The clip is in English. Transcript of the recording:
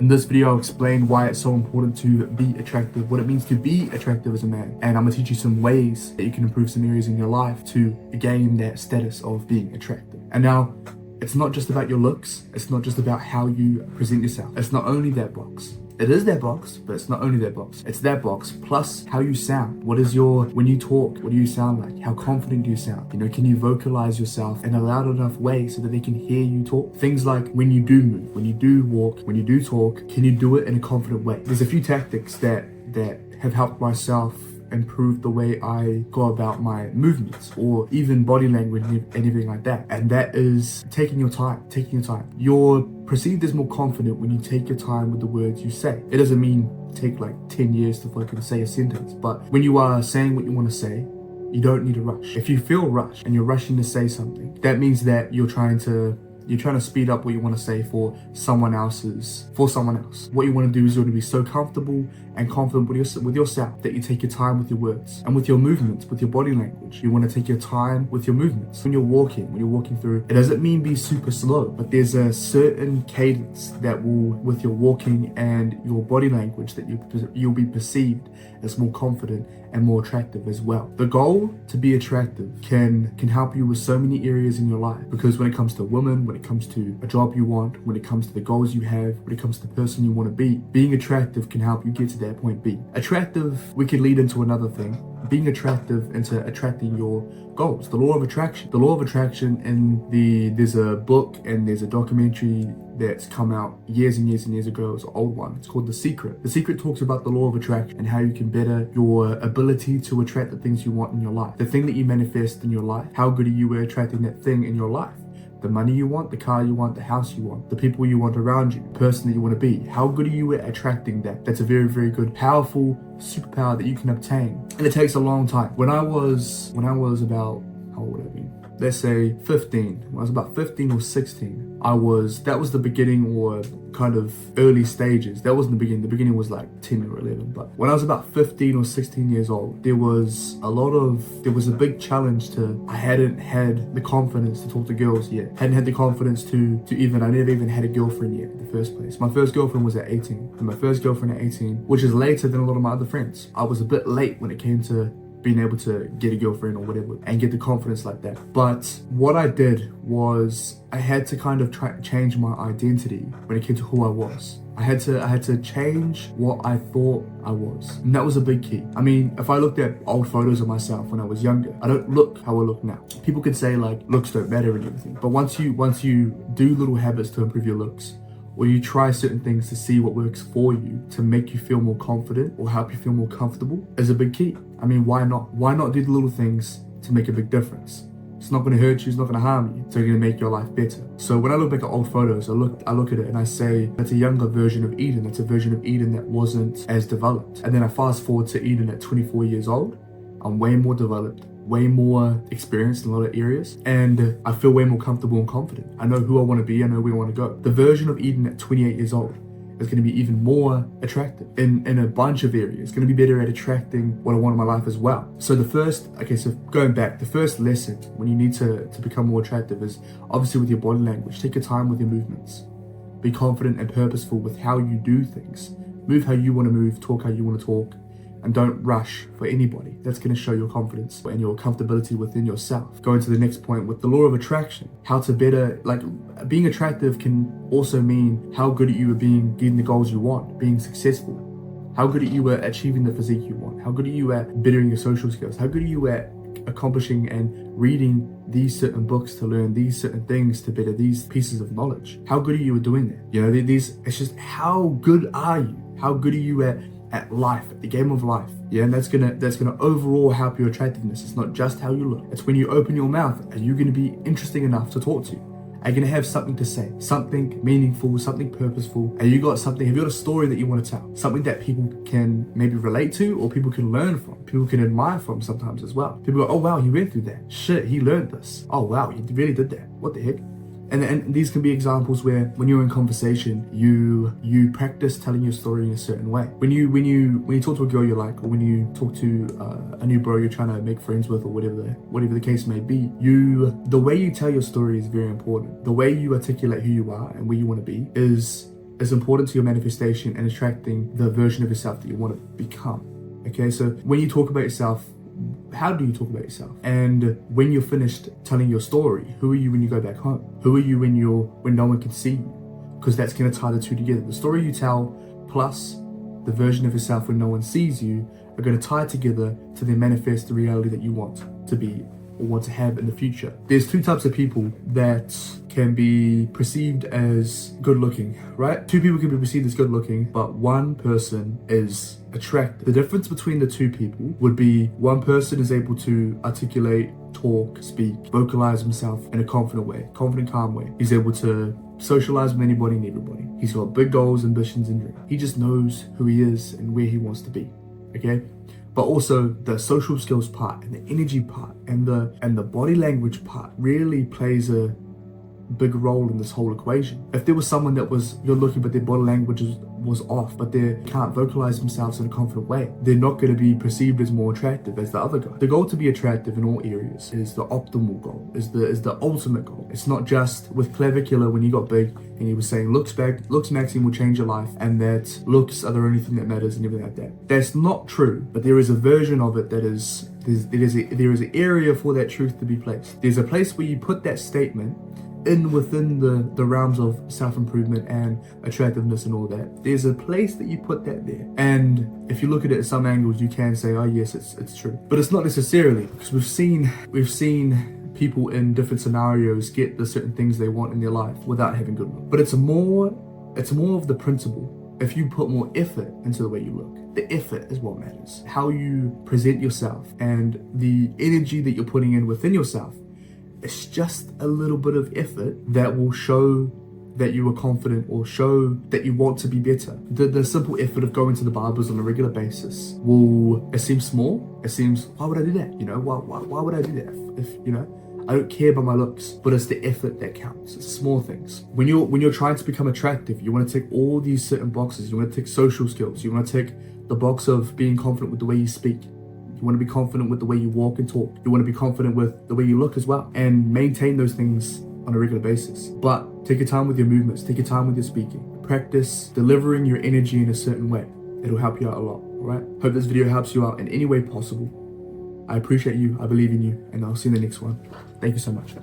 In this video, I'll explain why it's so important to be attractive, what it means to be attractive as a man, and I'm gonna teach you some ways that you can improve some areas in your life to gain that status of being attractive. And now, it's not just about your looks, it's not just about how you present yourself. It's not only that box. It is that box, but it's not only that box. It's that box plus how you sound. When you talk, what do you sound like? How confident do you sound? You know, can you vocalize yourself in a loud enough way so that they can hear you talk? Things like when you do move, when you do walk, when you do talk, can you do it in a confident way? There's a few tactics that have helped myself improve the way I go about my movements or even body language and anything like that. And that is taking your time. You're perceived as more confident when you take your time with the words you say. It doesn't mean take like 10 years to fucking say a sentence, but when you are saying what you want to say, you don't need to rush. If you feel rushed and you're rushing to say something, that means that you're trying to speed up what you want to say for someone else. What you want to do is you want to be so comfortable and confident with yourself that you take your time with your words and with your movements, with your body language. You want to take your time with your movements. When you're walking through, it doesn't mean be super slow, but there's a certain cadence that will, with your walking and your body language, that you'll be perceived as more confident and more attractive as well. The goal to be attractive can help you with so many areas in your life, because when it comes to women, when it comes to a job you want, when it comes to the goals you have, when it comes to the person you want to be, being attractive can help you get to that point B. Attractive, we could lead into another thing. Being attractive into attracting your goals. The law of attraction. The law of attraction, there's a book and there's a documentary that's come out years and years and years ago. It's an old one. It's called The Secret. The Secret talks about the law of attraction and how you can better your ability to attract the things you want in your life. The thing that you manifest in your life. How good are you at attracting that thing in your life? The money you want, the car you want, the house you want, the people you want around you, the person that you want to be. How good are you at attracting that? That's a very, very good, powerful superpower that you can obtain. And it takes a long time. When I was about, how old would I be? Let's say 15. When I was about 15 or 16, that was the beginning, or kind of early stages. That wasn't the beginning. The beginning was like 10 or 11. But when I was about 15 or 16 years old, there was a big challenge I hadn't had the confidence to talk to girls yet. Hadn't had the confidence I never even had a girlfriend yet in the first place. My first girlfriend was at 18. And my first girlfriend at 18, which is later than a lot of my other friends. I was a bit late when it came to being able to get a girlfriend or whatever and get the confidence like that. But what I did was I had to kind of change my identity when it came to who I was. I had to change what I thought I was. And that was a big key. I mean, if I looked at old photos of myself when I was younger, I don't look how I look now. People could say like looks don't matter and everything. But once you do little habits to improve your looks, or you try certain things to see what works for you to make you feel more confident or help you feel more comfortable, is a big key. I mean, why not? Why not do the little things to make a big difference? It's not going to hurt you, it's not going to harm you, it's going to make your life better. So when I look back at old photos, I look at it and I say, that's a younger version of Eden. That's a version of Eden that wasn't as developed. And then I fast forward to Eden at 24 years old. I'm way more developed, way more experienced in a lot of areas, and I feel way more comfortable and confident. I know who I want to be, I know where I want to go. The version of Eden at 28 years old is going to be even more attractive in a bunch of areas. It's going to be better at attracting what I want in my life as well. So going back, the first lesson when you need to become more attractive is obviously with your body language. Take your time with your movements. Be confident and purposeful with how you do things. Move how you want to move, talk how you want to talk. And don't rush for anybody. That's going to show your confidence and your comfortability within yourself. Going to the next point with the law of attraction. How to better, being attractive can also mean how good are you at getting the goals you want, being successful. How good are you at achieving the physique you want? How good are you at bettering your social skills? How good are you at accomplishing and reading these certain books to learn these certain things to better these pieces of knowledge? How good are you at doing that? You know, it's just how good are you? How good are you at life, at the game of life? Yeah, and that's gonna overall help your attractiveness. It's not just how you look. It's when you open your mouth, are you gonna be interesting enough to talk to? Are you gonna have something to say? Something meaningful, something purposeful? Have you got a story that you want to tell? Something that people can maybe relate to, or people can learn from, people can admire from sometimes as well. People go, oh wow, he went through that. Shit, he learned this. Oh wow, he really did that. What the heck? And these can be examples where when you're in conversation, you practice telling your story in a certain way. When you talk to a girl you like, or when you talk to a new bro you're trying to make friends with, or whatever the case may be, the way you tell your story is very important. The way you articulate who you are and where you want to be is is important to your manifestation and attracting the version of yourself that you want to become. Okay, so when you talk about yourself, how do you talk about yourself? And when you're finished telling your story, who are you when you go back home? Who are you when no one can see you? Because that's going to tie the two together. The story you tell plus the version of yourself when no one sees you are going to tie together to then manifest the reality that you want to be or want to have in the future. There's two types of people that can be perceived as good looking, right? Two people can be perceived as good looking, but one person is attractive. The difference between the two people would be one person is able to articulate, talk, speak, vocalize himself in a confident way, confident, calm way. He's able to socialize with anybody and everybody. He's got big goals, ambitions, and dreams. He just knows who he is and where he wants to be, okay? But also the social skills part and the energy part and the body language part really plays a big role in this whole equation. If there was someone that was good looking but their body language was off, but they can't vocalize themselves in a confident way, they're not going to be perceived as more attractive as the other guy. The goal to be attractive in all areas is the optimal goal, is the ultimate goal. It's not just with Clever Killer when he got big and he was saying looks maxing will change your life and that looks are the only thing that matters and everything like that. That's not true, but there is a version of it that is there is an area for that truth to be placed. There's a place where you put that statement within the realms of self-improvement and attractiveness and all that. There's a place that you put that there. And if you look at it at some angles, you can say, oh yes, it's true. But it's not necessarily, because we've seen people in different scenarios get the certain things they want in their life without having good look. But it's more of the principle. If you put more effort into the way you look, the effort is what matters. How you present yourself and the energy that you're putting in within yourself. It's just a little bit of effort that will show that you are confident or show that you want to be better. The simple effort of going to the barbers on a regular basis it seems small. It seems, why would I do that? You know, why would I do that? If you know, I don't care about my looks, but it's the effort that counts. It's small things. When you're trying to become attractive, you want to tick all these certain boxes. You want to tick social skills. You want to tick the box of being confident with the way you speak. You want to be confident with the way you walk and talk. You want to be confident with the way you look as well, and maintain those things on a regular basis. But take your time with your movements. Take your time with your speaking. Practice delivering your energy in a certain way. It'll help you out a lot, all right? Hope this video helps you out in any way possible. I appreciate you. I believe in you, and I'll see you in the next one. Thank you so much.